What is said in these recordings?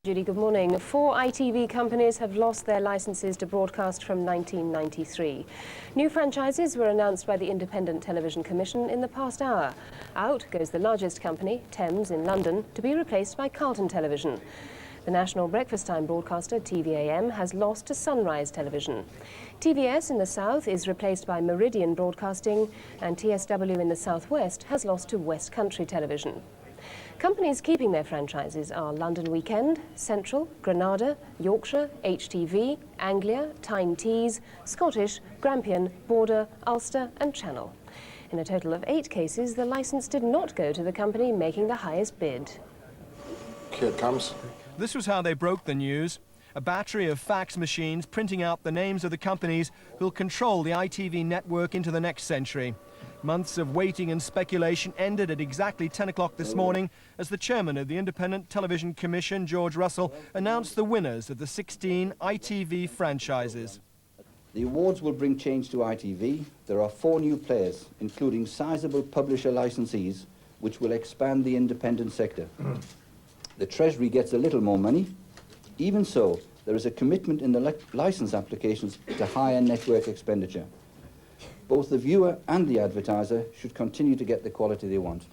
Judy, good morning. 4 ITV companies have lost their licenses to broadcast from 1993. New franchises were announced by the Independent Television Commission in the past hour. Out goes the largest company, Thames in London, to be replaced by Carlton Television. The national breakfast time broadcaster, TVAM, has lost to Sunrise Television. TVS in the south is replaced by Meridian Broadcasting, and TSW in the southwest has lost to West Country Television. Companies keeping their franchises are London Weekend, Central, Granada, Yorkshire, HTV, Anglia, Tyne Tees, Scottish, Grampian, Border, Ulster and Channel. In a total of 8 cases, the licence did not go to the company making the highest bid. Here it comes. This was how they broke the news. A battery of fax machines printing out the names of the companies who'll control the ITV network into the next century. Months of waiting and speculation ended at exactly 10 o'clock this morning as the chairman of the Independent Television Commission, George Russell, announced the winners of the 16 ITV franchises. The awards will bring change to ITV. There are 4 new players, including sizable publisher licensees, which will expand the independent sector. The Treasury gets a little more money. Even so, there is a commitment in the licence applications to higher network expenditure. Both the viewer and the advertiser should continue to get the quality they want.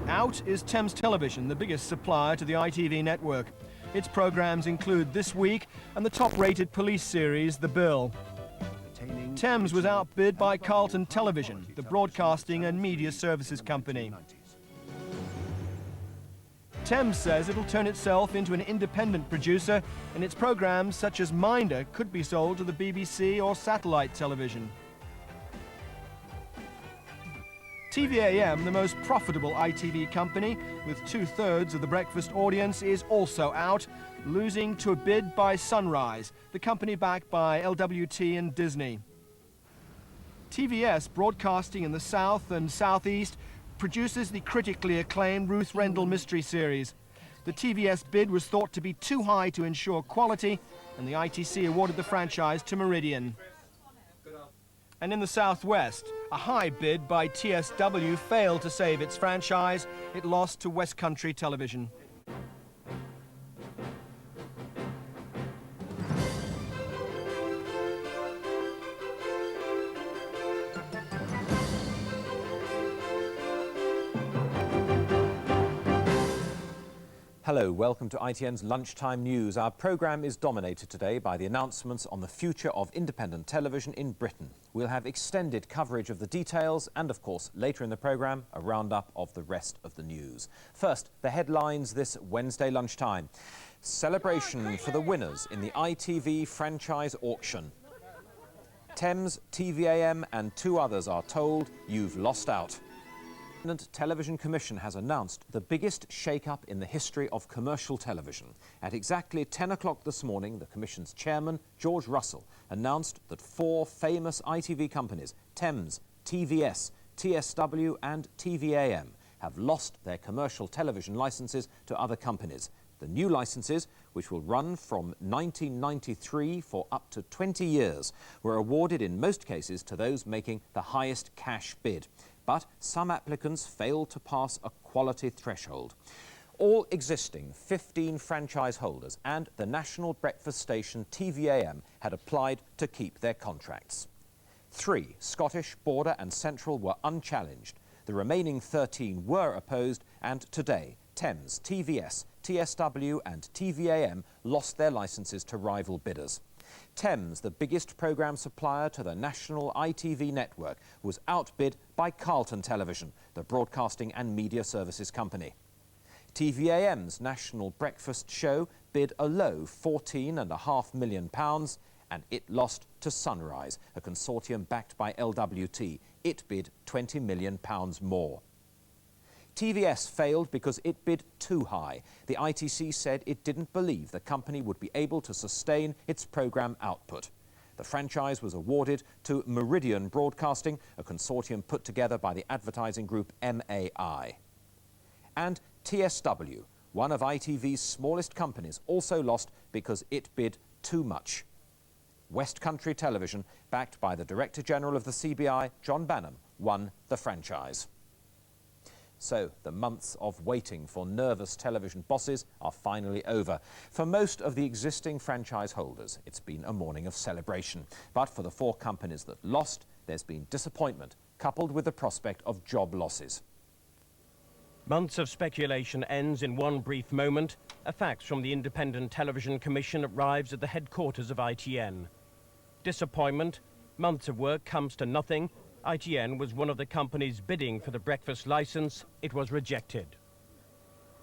Out is Thames Television, the biggest supplier to the ITV network. Its programmes include This Week and the top-rated police series, The Bill. Thames was outbid by Carlton Television, the broadcasting and media services company. Thames says it'll turn itself into an independent producer, and its programmes such as Minder could be sold to the BBC or satellite television. TVAM, the most profitable ITV company, with 2/3 of the breakfast audience, is also out, losing to a bid by Sunrise, the company backed by LWT and Disney. TVS, broadcasting in the south and southeast, produces the critically acclaimed Ruth Rendell mystery series. The TVS bid was thought to be too high to ensure quality, and the ITC awarded the franchise to Meridian. And in the southwest, a high bid by TSW failed to save its franchise. It lost to West Country Television. Hello, welcome to ITN's Lunchtime News. Our programme is dominated today by the announcements on the future of independent television in Britain. We'll have extended coverage of the details and, of course, later in the programme, a roundup of the rest of the news. First, the headlines this Wednesday lunchtime. Celebration for the winners in the ITV franchise auction. Thames, TVAM and 2 others are told you've lost out. The Independent Television Commission has announced the biggest shake-up in the history of commercial television. At exactly 10 o'clock this morning, the Commission's chairman, George Russell, announced that 4 famous ITV companies, Thames, TVS, TSW and TVAM, have lost their commercial television licences to other companies. The new licences, which will run from 1993 for up to 20 years, were awarded in most cases to those making the highest cash bid. But some applicants failed to pass a quality threshold. All existing 15 franchise holders and the national breakfast station TVAM had applied to keep their contracts. 3, Scottish, Border and Central, were unchallenged. The remaining 13 were opposed, and today Thames, TVS, TSW and TVAM lost their licences to rival bidders. Thames, the biggest programme supplier to the national ITV network, was outbid by Carlton Television, the broadcasting and media services company. TVAM's national breakfast show bid a low £14.5 million, and it lost to Sunrise, a consortium backed by LWT. It bid £20 million more. TVS failed because it bid too high. The ITC said it didn't believe the company would be able to sustain its programme output. The franchise was awarded to Meridian Broadcasting, a consortium put together by the advertising group MAI. And TSW, one of ITV's smallest companies, also lost because it bid too much. West Country Television, backed by the Director General of the CBI, John Bannum, won the franchise. So the months of waiting for nervous television bosses are finally over. For most of the existing franchise holders, it's been a morning of celebration. But for the 4 companies that lost, there's been disappointment, coupled with the prospect of job losses. Months of speculation ends in one brief moment. A fax from the Independent Television Commission arrives at the headquarters of ITN. Disappointment, months of work comes to nothing. ITN was one of the companies bidding for the breakfast license. It was rejected.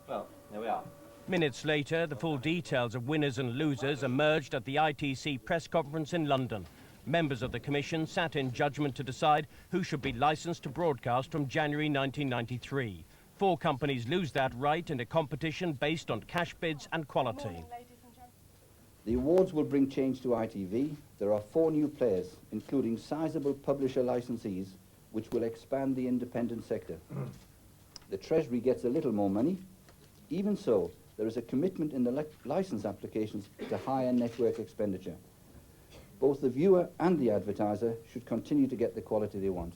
Well, there we are. Minutes later, the full details of winners and losers emerged at the ITC press conference in London. Members of the commission sat in judgment to decide who should be licensed to broadcast from January 1993. 4 companies lose that right in a competition based on cash bids and quality. The awards will bring change to ITV. There are 4 new players, including sizable publisher licensees, which will expand the independent sector. The Treasury gets a little more money. Even so, there is a commitment in the license applications to higher network expenditure. Both the viewer and the advertiser should continue to get the quality they want.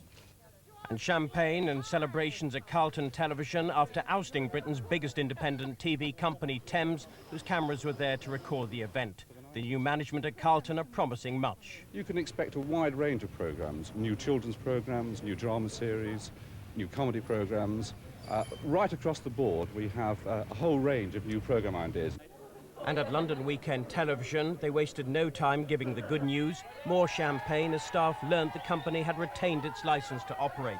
And champagne and celebrations at Carlton Television after ousting Britain's biggest independent TV company, Thames, whose cameras were there to record the event. The new management at Carlton are promising much. You can expect a wide range of programmes, new children's programmes, new drama series, new comedy programmes. Right across the board, we have a whole range of new programme ideas. And at London Weekend Television, they wasted no time giving the good news. More champagne as staff learned the company had retained its licence to operate.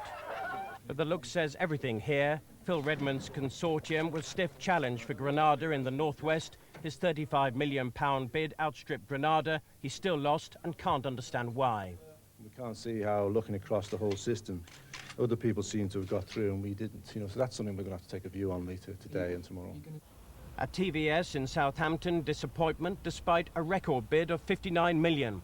But the look says everything here. Phil Redmond's consortium was stiff challenge for Granada in the northwest. His £35 million bid outstripped Granada. He still lost and can't understand why. We can't see how, looking across the whole system, other people seem to have got through and we didn't. So that's something we're going to have to take a view on later today and tomorrow. At TVS in Southampton, disappointment despite a record bid of £59 million.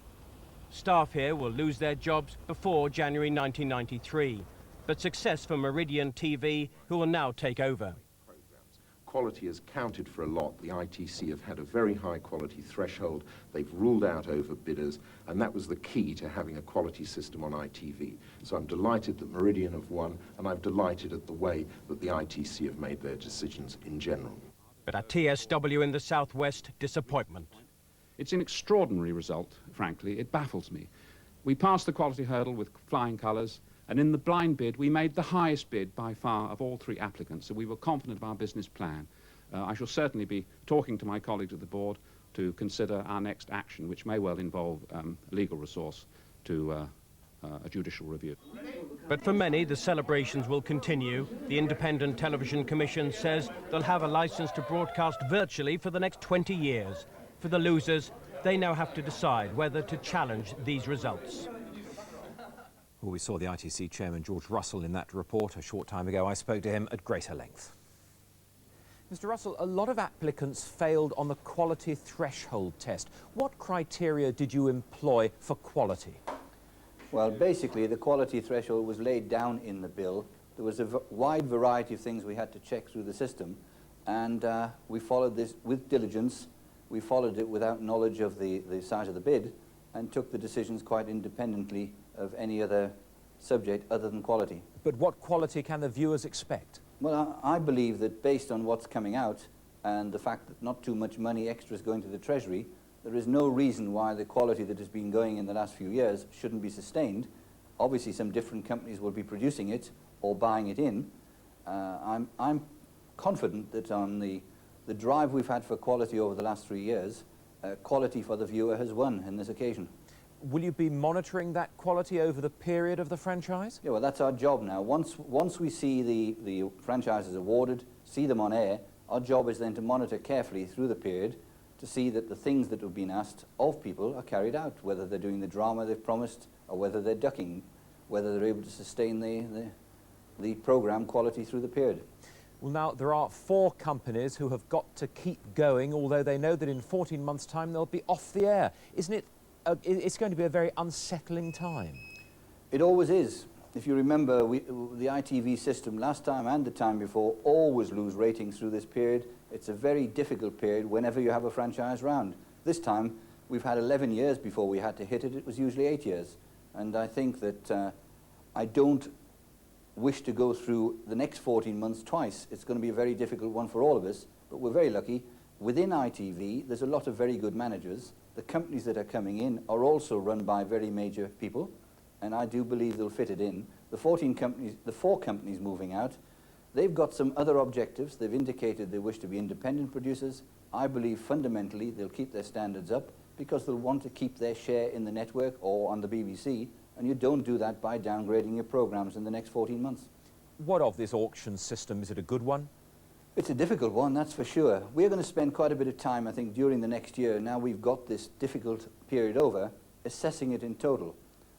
Staff here will lose their jobs before January 1993. But success for Meridian TV, who will now take over. Quality has counted for a lot. The ITC have had a very high quality threshold. They've ruled out overbidders, and that was the key to having a quality system on ITV. So I'm delighted that Meridian have won, and I'm delighted at the way that the ITC have made their decisions in general. But at TSW in the southwest, disappointment. It's an extraordinary result, frankly. It baffles me. We passed the quality hurdle with flying colours, and in the blind bid, we made the highest bid by far of all 3 applicants, so we were confident of our business plan. I shall certainly be talking to my colleagues at the board to consider our next action, which may well involve legal resource to a judicial review. But for many, the celebrations will continue. The Independent Television Commission says they'll have a licence to broadcast virtually for the next 20 years. For the losers, they now have to decide whether to challenge these results. Well, we saw the ITC chairman, George Russell, in that report a short time ago. I spoke to him at greater length. Mr. Russell, a lot of applicants failed on the quality threshold test. What criteria did you employ for quality? Well, basically, the quality threshold was laid down in the bill. There was a wide variety of things we had to check through the system, and we followed this with diligence. We followed it without knowledge of the size of the bid, and took the decisions quite independently of any other subject other than quality. But what quality can the viewers expect? Well, I believe that based on what's coming out and the fact that not too much money extra is going to the Treasury, there is no reason why the quality that has been going in the last few years shouldn't be sustained. Obviously, some different companies will be producing it or buying it in. I'm confident that on the drive we've had for quality over the last 3 years, quality for the viewer has won on this occasion. Will you be monitoring that quality over the period of the franchise? Yeah, well, that's our job now. Once we see the franchises awarded, see them on air, our job is then to monitor carefully through the period to see that the things that have been asked of people are carried out, whether they're doing the drama they've promised or whether they're ducking, whether they're able to sustain the programme quality through the period. Well, now, there are 4 companies who have got to keep going, although they know that in 14 months' time they'll be off the air. Isn't it? It's going to be a very unsettling time. It always is. If you remember, the ITV system last time and the time before always lose ratings through this period. It's a very difficult period whenever you have a franchise round. This time, we've had 11 years before we had to hit it. It was usually 8 years. And I think that I don't wish to go through the next 14 months twice. It's going to be a very difficult one for all of us, but we're very lucky. Within ITV, there's a lot of very good managers. The companies that are coming in are also run by very major people, and I do believe they'll fit it in. The 4 companies moving out, they've got some other objectives. They've indicated they wish to be independent producers. I believe fundamentally they'll keep their standards up because they'll want to keep their share in the network or on the BBC, and you don't do that by downgrading your programmes in the next 14 months. What of this auction system? Is it a good one? It's a difficult one, that's for sure. We're going to spend quite a bit of time, I think, during the next year, now we've got this difficult period over, assessing it in total.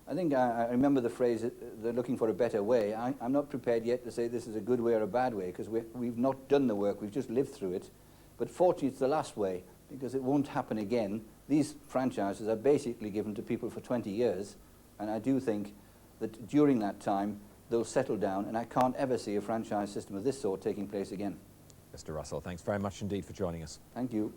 I think I remember the phrase, they're looking for a better way. I'm not prepared yet to say this is a good way or a bad way, because we've not done the work, we've just lived through it. But fortunately, it's the last way, because it won't happen again. These franchises are basically given to people for 20 years, and I do think that during that time, they'll settle down, and I can't ever see a franchise system of this sort taking place again. Mr. Russell, thanks very much indeed for joining us. Thank you.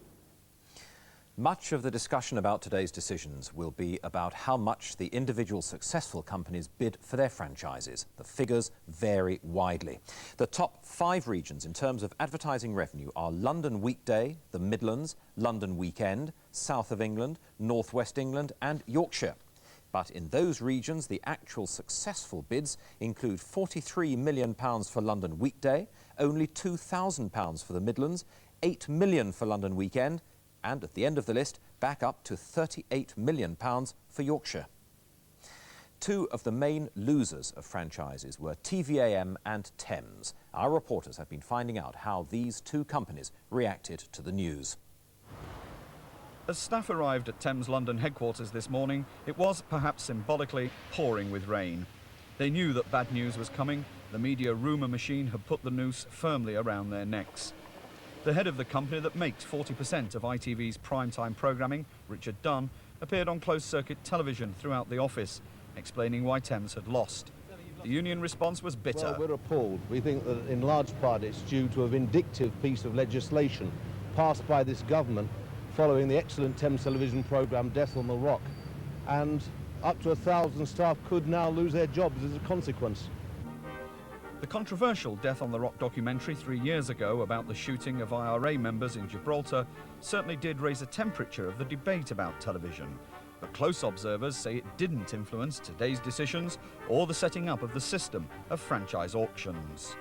Much of the discussion about today's decisions will be about how much the individual successful companies bid for their franchises. The figures vary widely. The top 5 regions in terms of advertising revenue are London weekday, the Midlands, London weekend, South of England, North West England and Yorkshire. But in those regions, the actual successful bids include £43 million for London weekday, only £2,000 for the Midlands, £8 million for London weekend, and at the end of the list, back up to £38 million for Yorkshire. 2 of the main losers of franchises were TVAM and Thames. Our reporters have been finding out how these 2 companies reacted to the news. As staff arrived at Thames London headquarters this morning, it was, perhaps symbolically, pouring with rain. They knew that bad news was coming. The media rumour machine had put the noose firmly around their necks. The head of the company that makes 40% of ITV's primetime programming, Richard Dunn, appeared on closed-circuit television throughout the office, explaining why Thames had lost. The union response was bitter. Well, we're appalled. We think that in large part it's due to a vindictive piece of legislation passed by this government following the excellent Thames television programme Death on the Rock. And up to 1,000 staff could now lose their jobs as a consequence. The controversial Death on the Rock documentary 3 years ago about the shooting of IRA members in Gibraltar certainly did raise a temperature of the debate about television. But close observers say it didn't influence today's decisions or the setting up of the system of franchise auctions.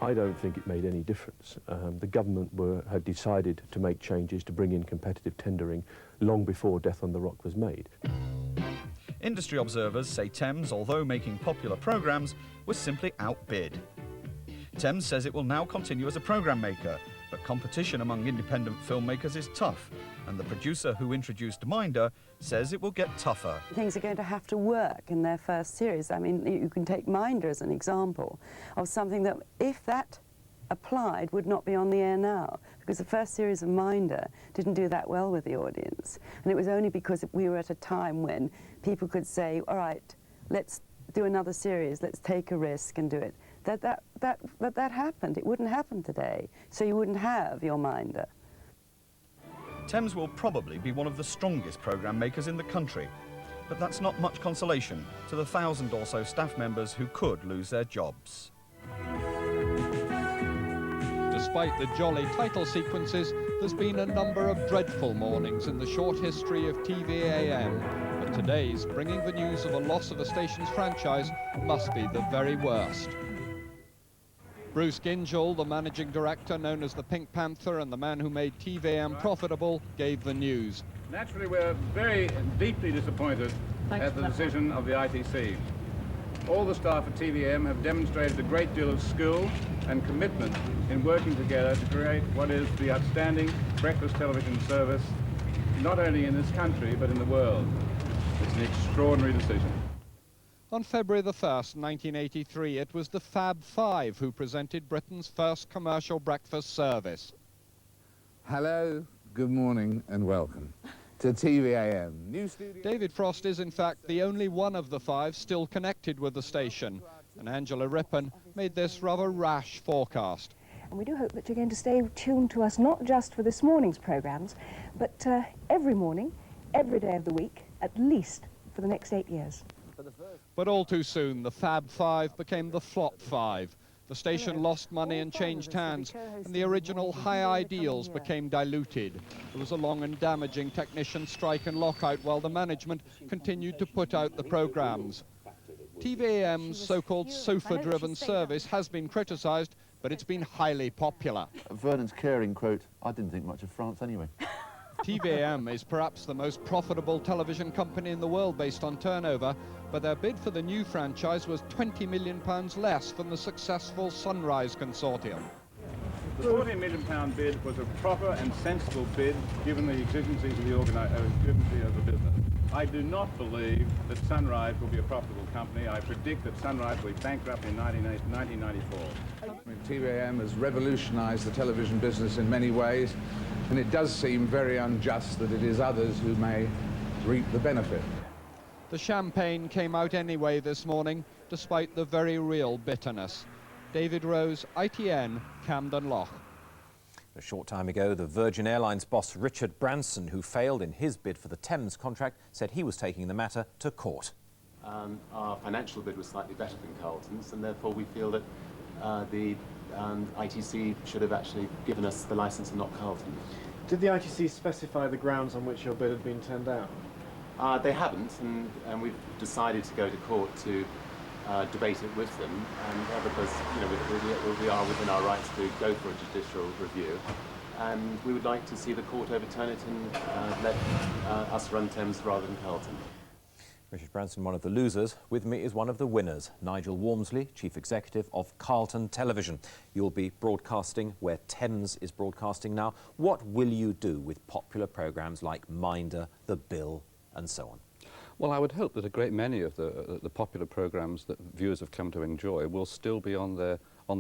I don't think it made any difference. The government had decided to make changes to bring in competitive tendering long before Death on the Rock was made. Industry observers say Thames, although making popular programmes, was simply outbid. Thames says it will now continue as a programme maker, but competition among independent filmmakers is tough, and the producer who introduced Minder says it will get tougher. Things are going to have to work in their first series. I mean, you can take Minder as an example of something that, if that applied, would not be on the air now, because the first series of Minder didn't do that well with the audience. And it was only because we were at a time when people could say, all right, let's do another series, let's take a risk and do it. That happened. It wouldn't happen today, so you wouldn't have your Minder. Thames will probably be one of the strongest programme makers in the country, but that's not much consolation to the 1,000 or so staff members who could lose their jobs. Despite the jolly title sequences, there's been a number of dreadful mornings in the short history of TVAM, but today's bringing the news of a loss of a station's franchise must be the very worst. Bruce Gingell, the managing director known as the Pink Panther and the man who made TVAM profitable, gave the news. Naturally, we're very deeply disappointed at the decision of the ITC. All the staff at TVM have demonstrated a great deal of skill and commitment in working together to create what is the outstanding breakfast television service, not only in this country, but in the world. It's an extraordinary decision. On February the 1st, 1983, it was the Fab Five who presented Britain's first commercial breakfast service. Hello, good morning and welcome to TVAM. David Frost is in fact the only one of the 5 still connected with the station, and Angela Rippon made this rather rash forecast. And we do hope that you're going to stay tuned to us not just for this morning's programmes, but every morning, every day of the week, at least for the next 8 years. But all too soon, the Fab Five became the Flop Five. The station lost money and changed hands, and the original high ideals became diluted. There was a long and damaging technician strike and lockout while the management continued to put out the programmes. TVAM's so-called sofa-driven service has been criticised, but it's been highly popular. Vernon's caring quote, I didn't think much of France anyway. TVAM is perhaps the most profitable television company in the world based on turnover, but their bid for the new franchise was £20 million less than the successful Sunrise consortium. The £40 million bid was a proper and sensible bid given the exigencies of the of the business. I do not believe that Sunrise will be a profitable company. I predict that Sunrise will be bankrupt in 1994. TVAM has revolutionised the television business in many ways, and it does seem very unjust that it is others who may reap the benefit. The champagne came out anyway this morning, despite the very real bitterness. David Rose, ITN, Camden Lough. A short time ago, the Virgin Airlines boss Richard Branson, who failed in his bid for the Thames contract, said he was taking the matter to court. Our financial bid was slightly better than Carlton's, and therefore we feel that the ITC should have actually given us the licence and not Carlton. Did the ITC specify the grounds on which your bid had been turned down? They haven't, and we've decided to go to court to debate it with them, and because we are within our rights to go for a judicial review, and we would like to see the court overturn it and let us run Thames rather than Carlton. Richard Branson, one of the losers. With me is one of the winners, Nigel Walmsley, Chief Executive of Carlton Television. You'll be broadcasting where Thames is broadcasting now. What will you do with popular programmes like Minder, The Bill and so on? Well, I would hope that a great many of the popular programmes that viewers have come to enjoy will still be on the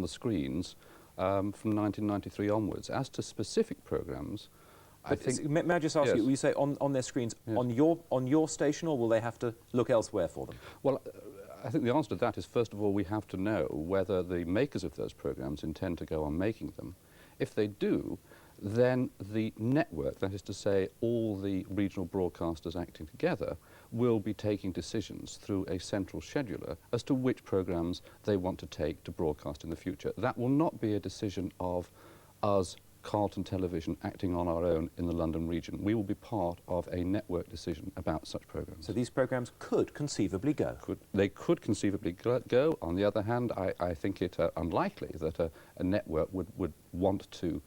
screens from 1993 onwards. As to specific programmes, I think... May I just ask you, you say on their screens, on your station, or will they have to look elsewhere for them? Well, I think the answer to that is, first of all, we have to know whether the makers of those programmes intend to go on making them. If they do, then the network, that is to say all the regional broadcasters acting together, will be taking decisions through a central scheduler as to which programmes they want to take to broadcast in the future. That will not be a decision of us, Carlton Television, acting on our own in the London region. We will be part of a network decision about such programmes. So these programmes could conceivably go? They could conceivably go. On the other hand, I think it unlikely that a network would want to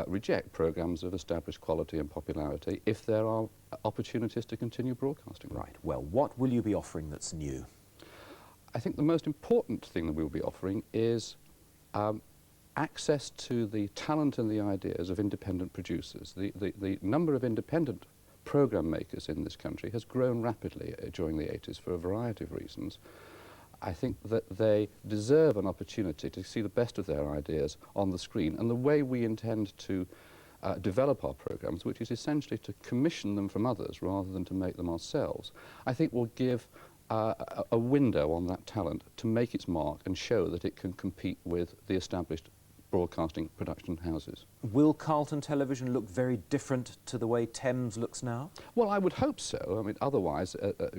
reject programmes of established quality and popularity if there are opportunities to continue broadcasting. Right. Well, what will you be offering that's new? I think the most important thing that we will be offering is access to the talent and the ideas of independent producers. The number of independent programme makers in this country has grown rapidly during the 80s for a variety of reasons. I think that they deserve an opportunity to see the best of their ideas on the screen, and the way we intend to develop our programmes, which is essentially to commission them from others rather than to make them ourselves, I think will give a window on that talent to make its mark and show that it can compete with the established broadcasting production houses. Will Carlton Television look very different to the way Thames looks now? Well, I would hope so. I mean, otherwise,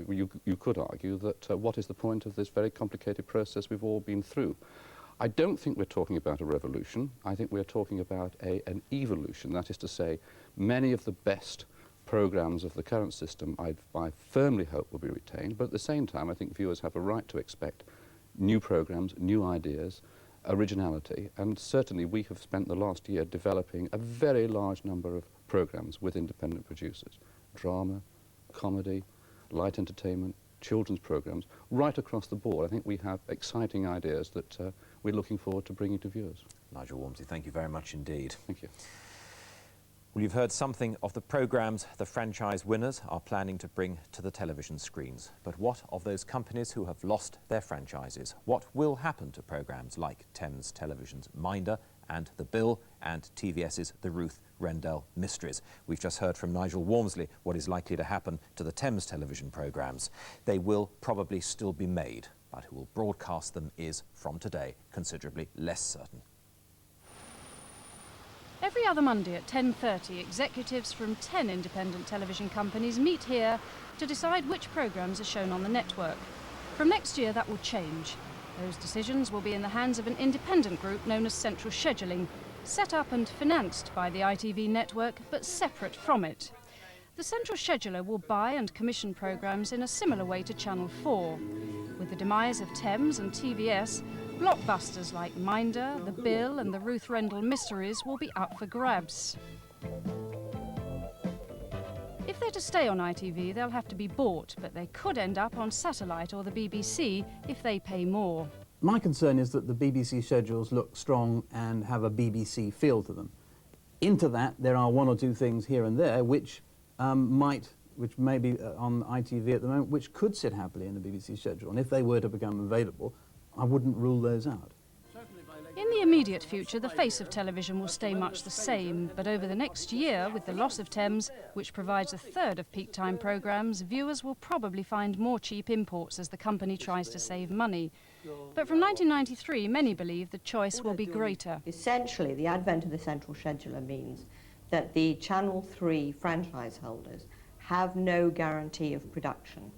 you could argue that what is the point of this very complicated process we've all been through? I don't think we're talking about a revolution. I think we're talking about an evolution. That is to say, many of the best programmes of the current system I firmly hope will be retained, but at the same time, I think viewers have a right to expect new programmes, new ideas, originality, and certainly we have spent the last year developing a very large number of programmes with independent producers. Drama, comedy, light entertainment, children's programmes, right across the board. I think we have exciting ideas that we're looking forward to bringing to viewers. Nigel Walmsley, thank you very much indeed. Thank you. Well, you've heard something of the programmes the franchise winners are planning to bring to the television screens. But what of those companies who have lost their franchises? What will happen to programmes like Thames Television's Minder and The Bill and TVS's The Ruth Rendell Mysteries? We've just heard from Nigel Walmsley what is likely to happen to the Thames Television programmes. They will probably still be made, but who will broadcast them is, from today, considerably less certain. Every other Monday at 10:30, executives from 10 independent television companies meet here to decide which programmes are shown on the network. From next year, that will change. Those decisions will be in the hands of an independent group known as Central Scheduling, set up and financed by the ITV network, but separate from it. The Central Scheduler will buy and commission programmes in a similar way to Channel 4. With the demise of Thames and TVS, blockbusters like Minder, The Bill and the Ruth Rendell Mysteries will be up for grabs. If they're to stay on ITV, they'll have to be bought, but they could end up on satellite or the BBC if they pay more. My concern is that the BBC schedules look strong and have a BBC feel to them. Into that, there are one or two things here and there which may be on ITV at the moment, which could sit happily in the BBC schedule. And if they were to become available, I wouldn't rule those out. In the immediate future, the face of television will stay much the same, but over the next year, with the loss of Thames, which provides a third of peak time programmes, viewers will probably find more cheap imports as the company tries to save money. But from 1993, many believe the choice will be greater. Essentially, the advent of the central scheduler means that the Channel 3 franchise holders have no guarantee of production.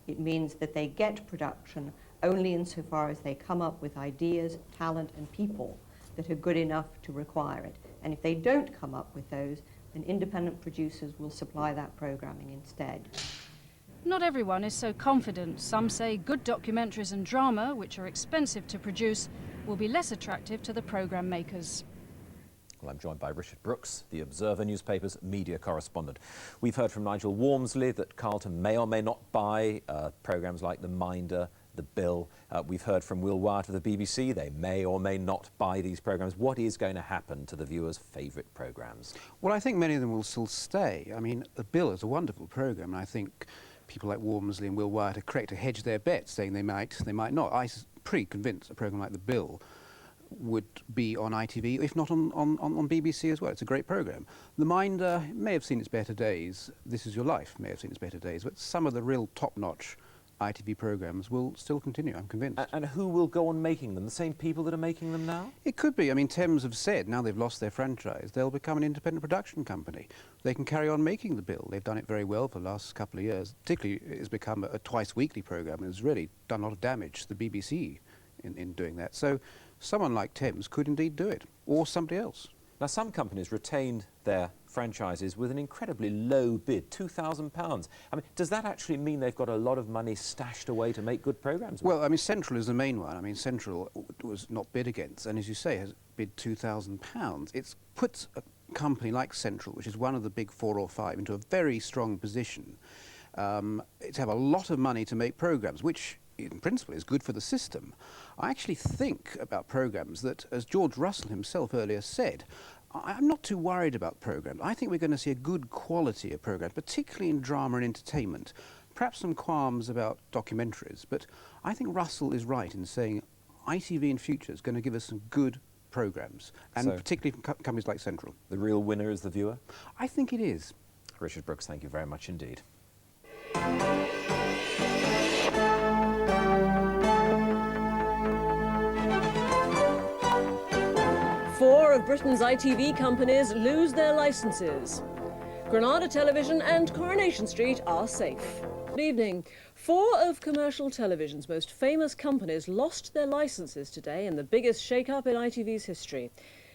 It means that they get production only insofar as they come up with ideas, talent and people that are good enough to require it. And if they don't come up with those, then independent producers will supply that programming instead. Not everyone is so confident. Some say good documentaries and drama, which are expensive to produce, will be less attractive to the programme makers. Well, I'm joined by Richard Brooks, the Observer newspaper's media correspondent. We've heard from Nigel Walmsley that Carlton may or may not buy programmes like The Minder, The Bill. We've heard from Will Wyatt of the BBC. They may or may not buy these programmes. What is going to happen to the viewers' favourite programmes? Well, I think many of them will still stay. I mean, The Bill is a wonderful programme, and I think people like Walmsley and Will Wyatt are correct to hedge their bets, saying they might not. I'm pretty convinced a programme like The Bill would be on ITV, if not on BBC as well. It's a great programme. The Minder may have seen its better days. This Is Your Life may have seen its better days, but some of the real top-notch ITV programmes will still continue, I'm convinced. And who will go on making them? The same people that are making them now? It could be. I mean, Thames have said, now they've lost their franchise, they'll become an independent production company. They can carry on making The Bill. They've done it very well for the last couple of years. Particularly, it's become a twice-weekly programme and has really done a lot of damage to the BBC in doing that. So someone like Thames could indeed do it, or somebody else. Now, some companies retained their franchises with an incredibly low bid, £2,000. I mean, does that actually mean they've got a lot of money stashed away to make good programmes? Well, I mean, Central is the main one. I mean, Central was not bid against, and as you say, has bid £2,000. It puts a company like Central, which is one of the big 4 or 5, into a very strong position to have a lot of money to make programmes, which in principle is good for the system. I actually think about programmes that, as George Russell himself earlier said, I'm not too worried about programmes. I think we're going to see a good quality of programmes, particularly in drama and entertainment. Perhaps some qualms about documentaries, but I think Russell is right in saying ITV in future is going to give us some good programmes, and So, particularly from companies like Central. The real winner is the viewer? I think it is. Richard Brooks, thank you very much indeed. 4 of Britain's ITV companies lose their licences. Granada Television and Coronation Street are safe. Good evening. 4 of commercial television's most famous companies lost their licences today in the biggest shake-up in ITV's history.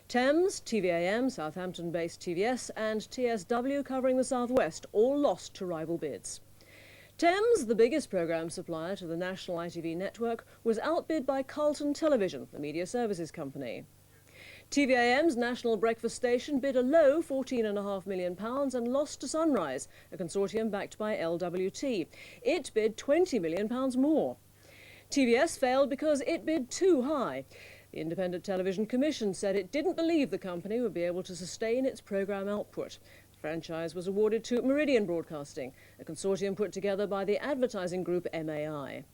Thames, TVAM, Southampton-based TVS and TSW covering the southwest all lost to rival bids. Thames, the biggest programme supplier to the national ITV network, was outbid by Carlton Television, the media services company. TVAM's national breakfast station bid a low £14.5 million and lost to Sunrise, a consortium backed by LWT. It bid £20 million more. TVS failed because it bid too high. The Independent Television Commission said it didn't believe the company would be able to sustain its programme output. The franchise was awarded to Meridian Broadcasting, a consortium put together by the advertising group MAI.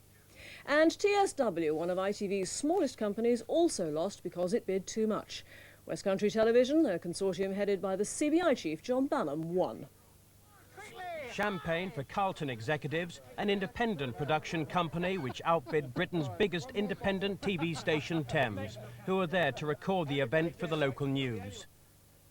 And TSW, one of ITV's smallest companies, also lost because it bid too much. West Country Television, a consortium headed by the CBI chief John Bannum, won. Champagne for Carlton executives, an independent production company which outbid Britain's biggest independent TV station, Thames, who are there to record the event for the local news.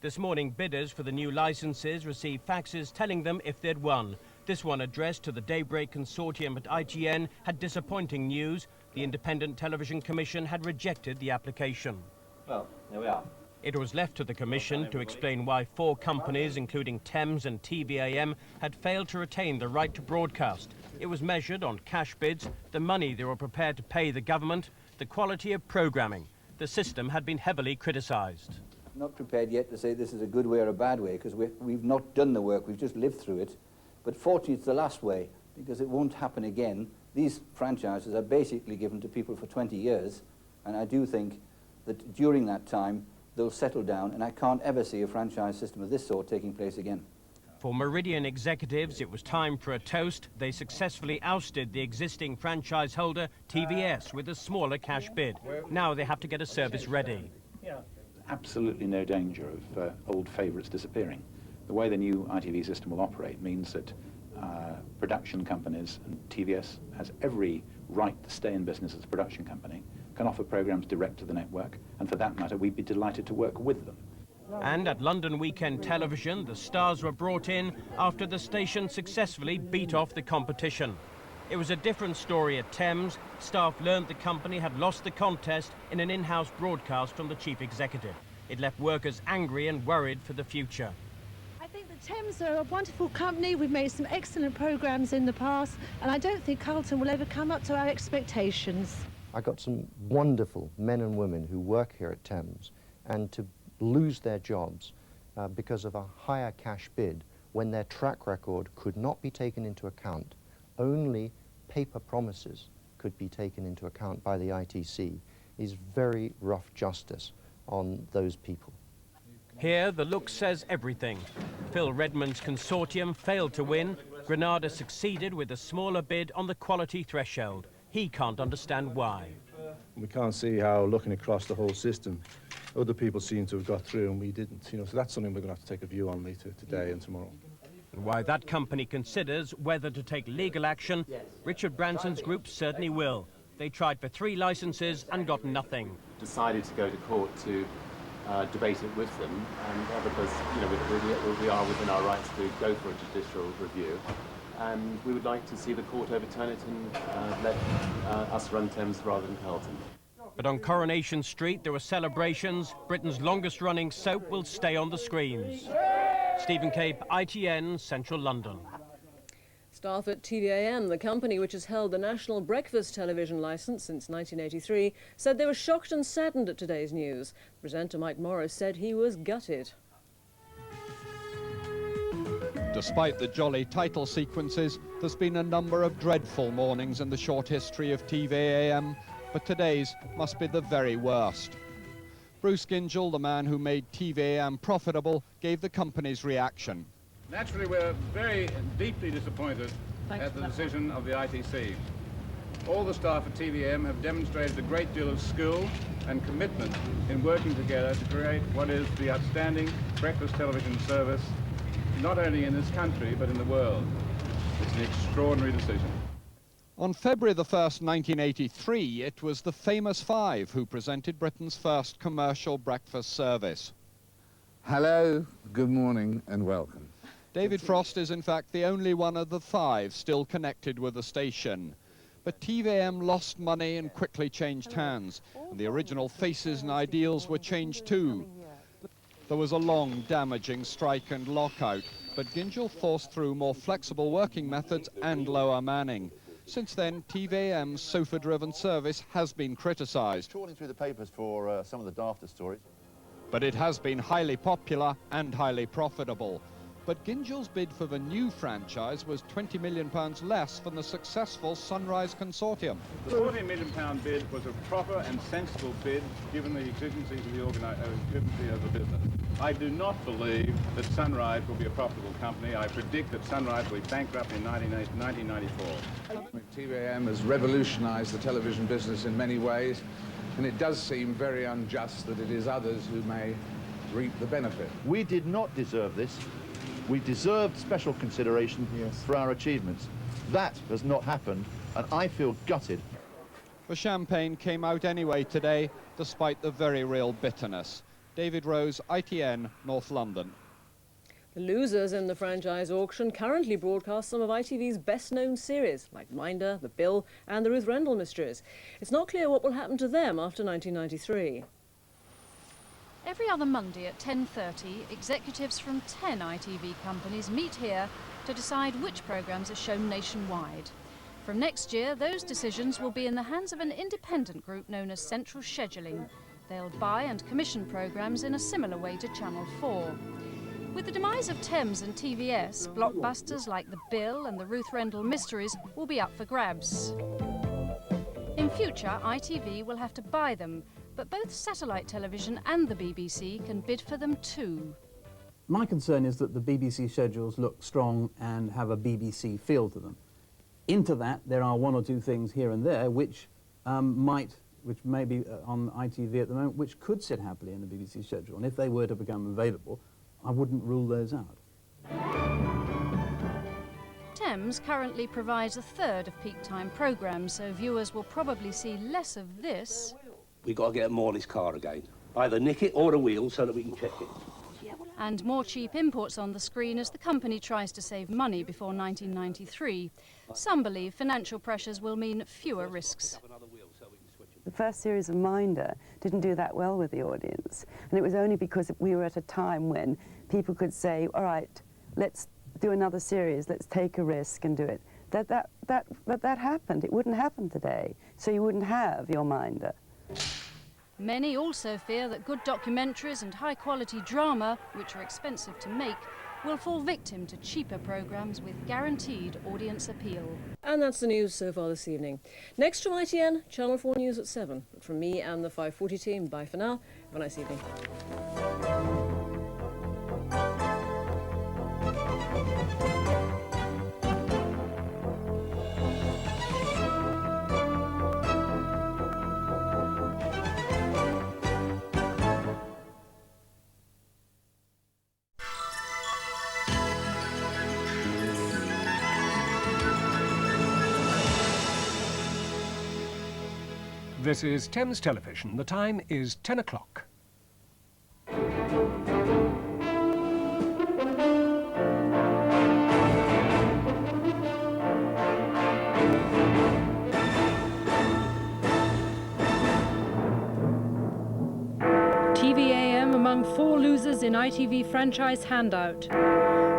This morning, bidders for the new licences received faxes telling them if they'd won. This one addressed to the Daybreak Consortium at ITN had disappointing news. The Independent Television Commission had rejected the application. Well, there we are. It was left to the Commission to explain why 4 companies, including Thames and TVAM, had failed to retain the right to broadcast. It was measured on cash bids, the money they were prepared to pay the government, the quality of programming. The system had been heavily criticised. I'm not prepared yet to say this is a good way or a bad way, because we've not done the work, we've just lived through it. But fortunately it's the last way, because it won't happen again. These franchises are basically given to people for 20 years, and I do think that during that time they'll settle down, and I can't ever see a franchise system of this sort taking place again. For Meridian executives, it was time for a toast. They successfully ousted the existing franchise holder, TVS, with a smaller cash bid. Now they have to get a service ready. Absolutely no danger of old favourites disappearing. The way the new ITV system will operate means that production companies, and TVS has every right to stay in business as a production company, can offer programmes direct to the network, and for that matter, we'd be delighted to work with them. And at London Weekend Television, the stars were brought in after the station successfully beat off the competition. It was a different story at Thames. Staff learned the company had lost the contest in an in-house broadcast from the chief executive. It left workers angry and worried for the future. I think the Thames are a wonderful company. We've made some excellent programmes in the past, and I don't think Carlton will ever come up to our expectations. I got some wonderful men and women who work here at Thames, and to lose their jobs because of a higher cash bid when their track record could not be taken into account, only paper promises could be taken into account by the ITC, is very rough justice on those people. Here, the look says everything. Phil Redmond's consortium failed to win. Granada succeeded with a smaller bid on the quality threshold. He can't understand why. We can't see how, looking across the whole system, other people seem to have got through and we didn't. So that's something we're going to have to take a view on later today and tomorrow. And why that company considers whether to take legal action, Richard Branson's group certainly will. They tried for 3 licenses and got nothing. Decided to go to court to debate it with them, and because we are within our rights to go for a judicial review, and we would like to see the court overturn it and let us run Thames rather than Carlton. But on Coronation Street there were celebrations. Britain's longest-running soap will stay on the screens. Stephen Cape, ITN, Central London. Staff at TVAM, the company which has held the national breakfast television licence since 1983, said they were shocked and saddened at today's news. Presenter Mike Morris said he was gutted. Despite the jolly title sequences, there's been a number of dreadful mornings in the short history of TVAM, but today's must be the very worst. Bruce Gingell, the man who made TVAM profitable, gave the company's reaction. Naturally, we're very deeply disappointed at the decision of the ITC. All the staff at TVM have demonstrated a great deal of skill and commitment in working together to create what is the outstanding breakfast television service, not only in this country, but in the world. It's an extraordinary decision. On February the 1st, 1983, it was the famous 5 who presented Britain's first commercial breakfast service. Hello, good morning and welcome. David Frost is in fact the only one of the 5 still connected with the station. But TVM lost money and quickly changed hands, and the original faces and ideals were changed too. There was a long, damaging strike and lockout, but Gingell forced through more flexible working methods and lower manning. Since then, TVM's sofa-driven service has been criticised. Trawling through the papers for some of the dafter stories. But it has been highly popular and highly profitable. But Gingell's bid for the new franchise was £20 million less than the successful Sunrise Consortium. The £40 million bid was a proper and sensible bid given the exigencies of the business. I do not believe that Sunrise will be a profitable company. I predict that Sunrise will be bankrupt in 1994. TVAM has revolutionised the television business in many ways, and it does seem very unjust that it is others who may reap the benefit. We did not deserve this. We deserved special consideration for our achievements. That has not happened, and I feel gutted. The champagne came out anyway today, despite the very real bitterness. David Rose, ITN, North London. The losers in the franchise auction currently broadcast some of ITV's best-known series, like Minder, The Bill and The Ruth Rendell Mysteries. It's not clear what will happen to them after 1993. Every other Monday at 10:30, executives from 10 ITV companies meet here to decide which programmes are shown nationwide. From next year, those decisions will be in the hands of an independent group known as Central Scheduling. They'll buy and commission programmes in a similar way to Channel 4. With the demise of Thames and TVS, blockbusters like The Bill and The Ruth Rendell Mysteries will be up for grabs. In future, ITV will have to buy them, but both satellite television and the BBC can bid for them too. My concern is that the BBC schedules look strong and have a BBC feel to them. Into that, there are one or two things here and there which may be on ITV at the moment, which could sit happily in the BBC schedule. And if they were to become available, I wouldn't rule those out. Thames currently provides a third of peak time programmes, so viewers will probably see less of this. We've got to get Morley's car again. Either nick it or the wheel so that we can check it. And more cheap imports on the screen as the company tries to save money before 1993. Some believe financial pressures will mean fewer risks. The first series of Minder didn't do that well with the audience, and it was only because we were at a time when people could say, all right, let's do another series, let's take a risk and do it. That happened. It wouldn't happen today, so you wouldn't have your Minder. Many also fear that good documentaries and high-quality drama, which are expensive to make, will fall victim to cheaper programmes with guaranteed audience appeal. And that's the news so far this evening. Next from ITN, Channel 4 News at 7. But from me and the 5:40 team, bye for now. Have a nice evening. This is Thames Television. The time is 10 o'clock. TVAM among 4 losers in ITV franchise handout.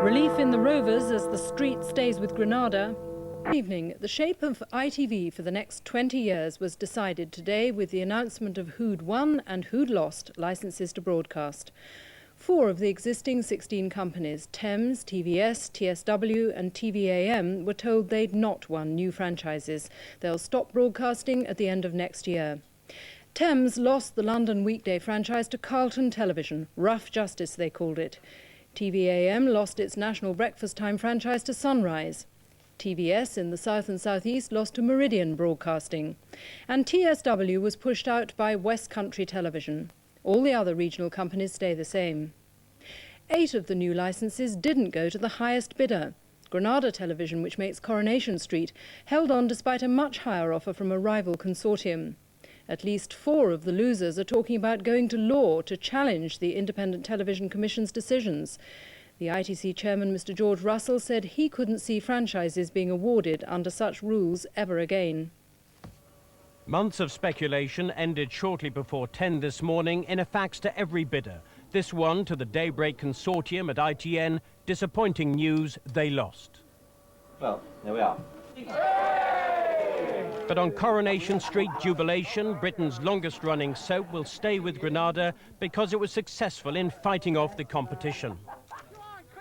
Relief in the Rovers as the street stays with Granada. Evening, the shape of ITV for the next 20 years was decided today with the announcement of who'd won and who'd lost licenses to broadcast. 4 of the existing 16 companies, Thames, TVS, TSW and TVAM, were told they'd not won new franchises. They'll stop broadcasting at the end of next year. Thames lost the London weekday franchise to Carlton Television, rough justice they called it. TVAM lost its national breakfast time franchise to Sunrise. TVS in the south and southeast lost to Meridian Broadcasting. And TSW was pushed out by West Country Television. All the other regional companies stay the same. 8 of the new licenses didn't go to the highest bidder. Granada Television, which makes Coronation Street, held on despite a much higher offer from a rival consortium. At least 4 of the losers are talking about going to law to challenge the Independent Television Commission's decisions. The ITC chairman, Mr. George Russell, said he couldn't see franchises being awarded under such rules ever again. Months of speculation ended shortly before 10 this morning in a fax to every bidder. This one to the Daybreak Consortium at ITN. Disappointing news, they lost. Well, there we are. But on Coronation Street, jubilation. Britain's longest-running soap will stay with Granada because it was successful in fighting off the competition.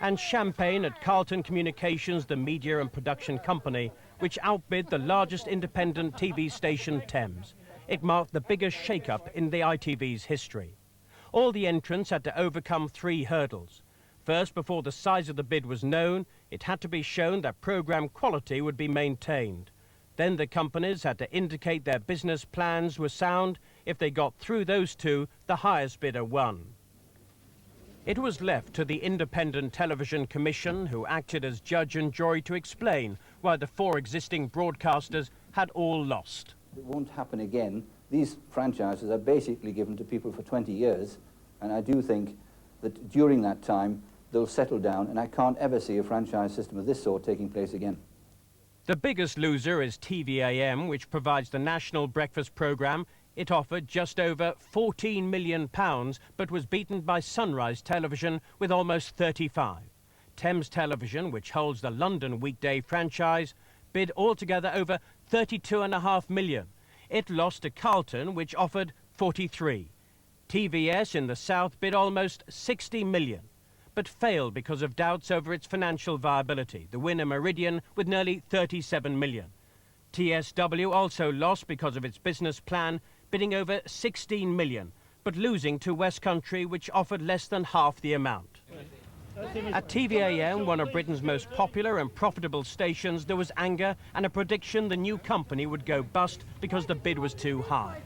And champagne at Carlton Communications, the media and production company, which outbid the largest independent TV station, Thames. It marked the biggest shake-up in the ITV's history. All the entrants had to overcome 3 hurdles. First, before the size of the bid was known, it had to be shown that programme quality would be maintained. Then the companies had to indicate their business plans were sound. If they got through those 2, the highest bidder won. It was left to the Independent Television Commission, who acted as judge and jury, to explain why the 4 existing broadcasters had all lost. It won't happen again. These franchises are basically given to people for 20 years, and I do think that during that time they'll settle down, and I can't ever see a franchise system of this sort taking place again. The biggest loser is TVAM, which provides the national breakfast programme. It offered just over £14 million, but was beaten by Sunrise Television with almost 35. Thames Television, which holds the London weekday franchise, bid altogether over £32.5 million. It lost to Carlton, which offered 43. TVS in the south bid almost £60 million, but failed because of doubts over its financial viability. The winner, Meridian, with nearly £37 million. TSW also lost because of its business plan, bidding over £16 million, but losing to West Country, which offered less than half the amount. At TVAM, one of Britain's most popular and profitable stations, there was anger and a prediction the new company would go bust because the bid was too high.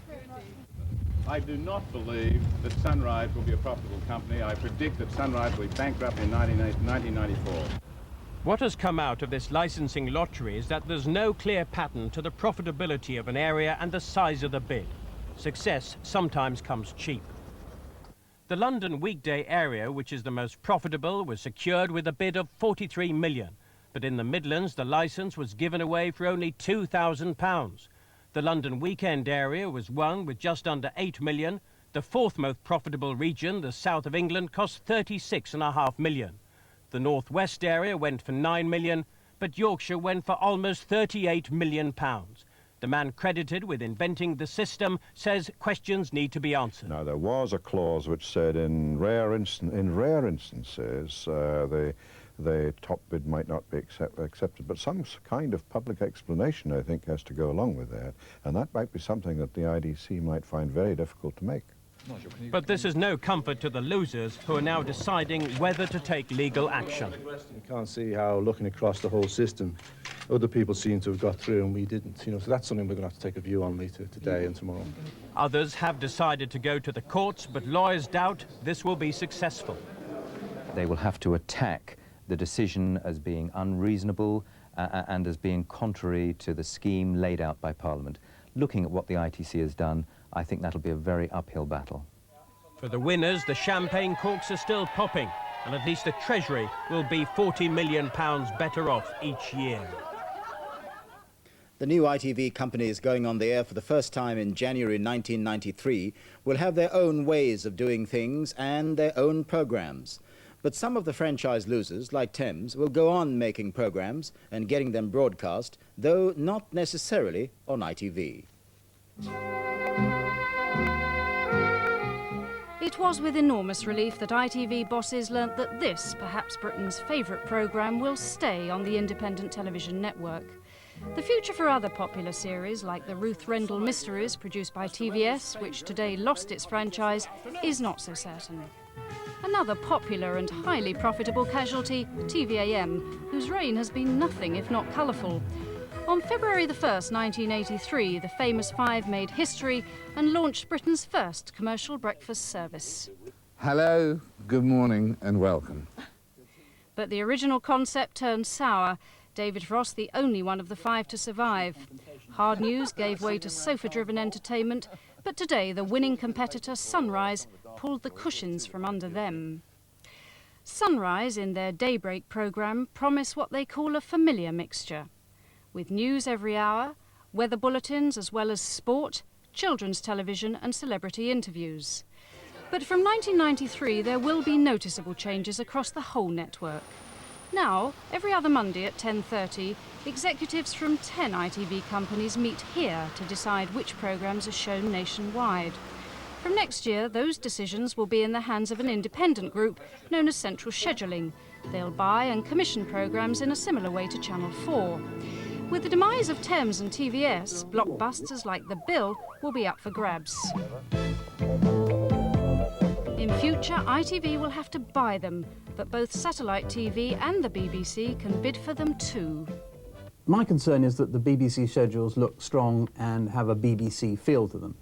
I do not believe that Sunrise will be a profitable company. I predict that Sunrise will be bankrupt in 1994. What has come out of this licensing lottery is that there's no clear pattern to the profitability of an area and the size of the bid. Success sometimes comes cheap. The London weekday area, which is the most profitable, was secured with a bid of £43 million. But in the Midlands, the licence was given away for only £2,000. The London weekend area was won with just under £8 million. The fourth most profitable region, the south of England, cost £36.5 million. The northwest area went for £9 million, but Yorkshire went for almost £38 million. The man credited with inventing the system says questions need to be answered. Now, there was a clause which said in rare instances the top bid might not be accepted, but some kind of public explanation, I think, has to go along with that, and that might be something that the IDC might find very difficult to make. But this is no comfort to the losers, who are now deciding whether to take legal action. You can't see how, looking across the whole system, other people seem to have got through and we didn't. You know, so that's something we're going to have to take a view on later today and tomorrow. Others have decided to go to the courts, but lawyers doubt this will be successful. They will have to attack the decision as being unreasonable and as being contrary to the scheme laid out by Parliament. Looking at what the ITC has done, I think that'll be a very uphill battle. For the winners, the champagne corks are still popping, and at least the Treasury will be £40 million better off each year. The new ITV companies going on the air for the first time in January 1993 will have their own ways of doing things and their own programmes. But some of the franchise losers, like Thames, will go on making programmes and getting them broadcast, though not necessarily on ITV. It was with enormous relief that ITV bosses learnt that this, perhaps Britain's favourite programme, will stay on the independent television network. The future for other popular series, like the Ruth Rendell Mysteries, produced by TVS, which today lost its franchise, is not so certain. Another popular and highly profitable casualty, TVAM, whose reign has been nothing if not colourful. On February the 1st, 1983, the famous five made history and launched Britain's first commercial breakfast service. Hello, good morning and welcome. But the original concept turned sour. David Ross, the only one of the five to survive. Hard News gave way to sofa-driven entertainment, but today the winning competitor, Sunrise, pulled the cushions from under them. Sunrise, in their daybreak programme, promise what they call a familiar mixture. With news every hour, weather bulletins as well as sport, children's television and celebrity interviews. But from 1993 there will be noticeable changes across the whole network. Now, every other Monday at 10:30, executives from 10 ITV companies meet here to decide which programmes are shown nationwide. From next year, those decisions will be in the hands of an independent group known as Central Scheduling. They'll buy and commission programmes in a similar way to Channel 4. With the demise of Thames and TVS, blockbusters like The Bill will be up for grabs. In future, ITV will have to buy them, but both satellite TV and the BBC can bid for them too. My concern is that the BBC schedules look strong and have a BBC feel to them.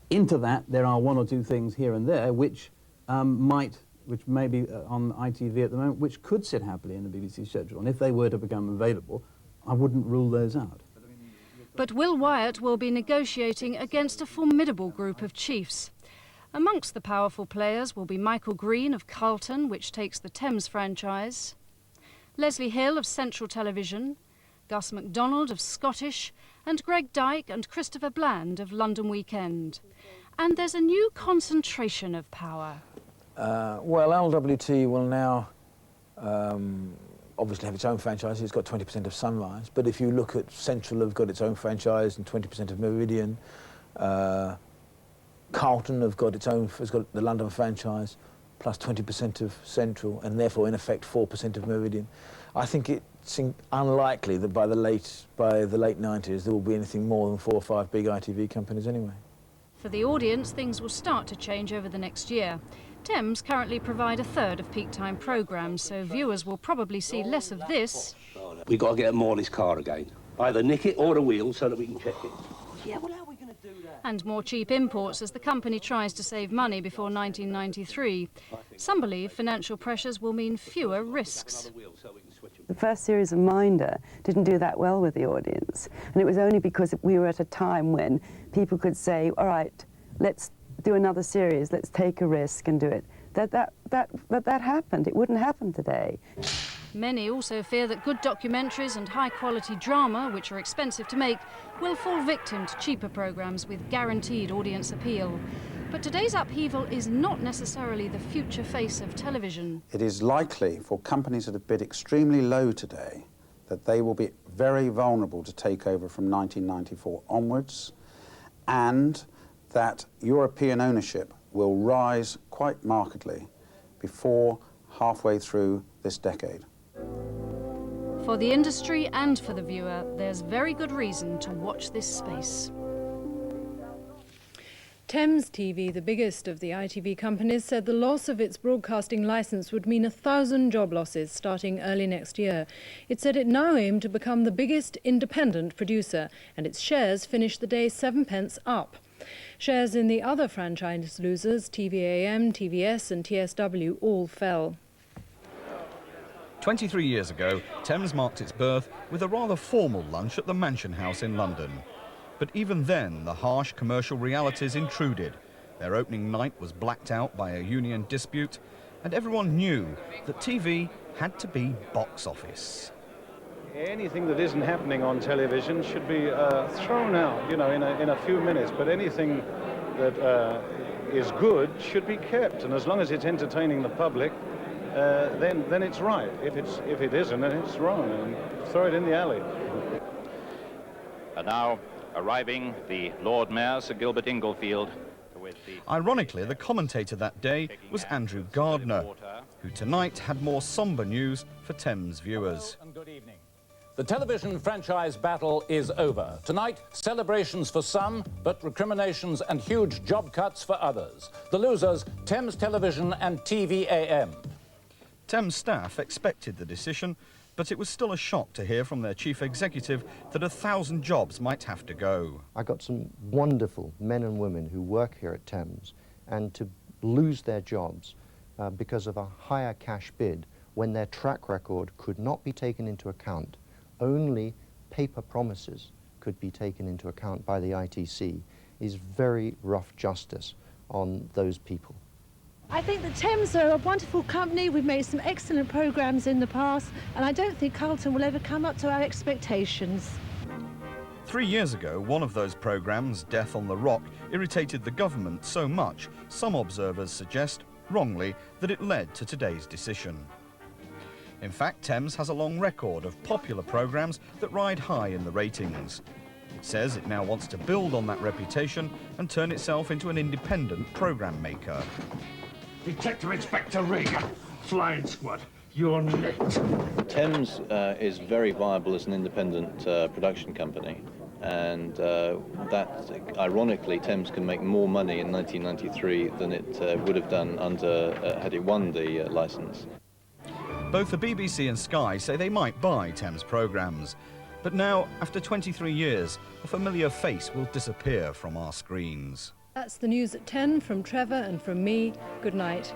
Into that, there are one or two things here and there which may be on ITV at the moment, which could sit happily in the BBC schedule. And if they were to become available, I wouldn't rule those out. But Will Wyatt will be negotiating against a formidable group of chiefs. Amongst the powerful players will be Michael Green of Carlton, which takes the Thames franchise, Leslie Hill of Central Television, Gus MacDonald of Scottish, and Greg Dyke and Christopher Bland of London Weekend. And there's a new concentration of power. Well, LWT will now obviously have its own franchise. It's got 20% of Sunrise, but if you look at Central, have got its own franchise and 20% of Meridian. Carlton has got the London franchise plus 20% of Central, and therefore in effect 4% of Meridian. I think it's unlikely that by the late 90s there will be anything more than 4 or 5 big ITV companies anyway. For the audience, things will start to change over the next year. Thames currently provide a third of peak time programmes, so viewers will probably see less of this. We've got to get Morley's car again. Either nick it or the wheel so that we can check it. Yeah, well, how are we going to do that? And more cheap imports as the company tries to save money before 1993. Some believe financial pressures will mean fewer risks. The first series of Minder didn't do that well with the audience, and it was only because we were at a time when people could say, all right, let's do another series, let's take a risk and do it. That happened. It wouldn't happen today. Many also fear that good documentaries and high-quality drama, which are expensive to make, will fall victim to cheaper programmes with guaranteed audience appeal. But today's upheaval is not necessarily the future face of television. It is likely for companies that have bid extremely low today that they will be very vulnerable to takeover from 1994 onwards, and that European ownership will rise quite markedly before halfway through this decade. For the industry and for the viewer, there's very good reason to watch this space. Thames TV, the biggest of the ITV companies, said the loss of its broadcasting licence would mean 1,000 job losses starting early next year. It said it now aimed to become the biggest independent producer, and its shares finished the day 7 pence up. Shares in the other franchise losers, TVAM, TVS and TSW, all fell. 23 years ago, Thames marked its birth with a rather formal lunch at the Mansion House in London. But even then, the harsh commercial realities intruded. Their opening night was blacked out by a union dispute, and everyone knew that TV had to be box office. Anything that isn't happening on television should be thrown out, you know, in a few minutes. But anything that is good should be kept, and as long as it's entertaining the public, then it's right. If it isn't, then it's wrong, and throw it in the alley. And now, arriving, the Lord Mayor, Sir Gilbert Inglefield. Ironically, the commentator that day was Andrew Gardner, who tonight had more sombre news for Thames viewers. Good evening. The television franchise battle is over. Tonight, celebrations for some, but recriminations and huge job cuts for others. The losers, Thames Television and TVAM. Thames staff expected the decision, but it was still a shock to hear from their chief executive that 1,000 jobs might have to go. I got some wonderful men and women who work here at Thames, and to lose their jobs because of a higher cash bid when their track record could not be taken into account, only paper promises could be taken into account by the ITC, is very rough justice on those people. I think that Thames are a wonderful company. We've made some excellent programmes in the past, and I don't think Carlton will ever come up to our expectations. 3 years ago, one of those programmes, Death on the Rock, irritated the government so much, some observers suggest, wrongly, that it led to today's decision. In fact, Thames has a long record of popular programmes that ride high in the ratings. It says it now wants to build on that reputation and turn itself into an independent programme maker. Detective Inspector Regan, Flying Squad, you're next. Thames is very viable as an independent production company, and that, ironically, Thames can make more money in 1993 than it would have done under had it won the licence. Both the BBC and Sky say they might buy Thames programmes, but now, after 23 years, a familiar face will disappear from our screens. That's the news at 10 from Trevor and from me. Good night.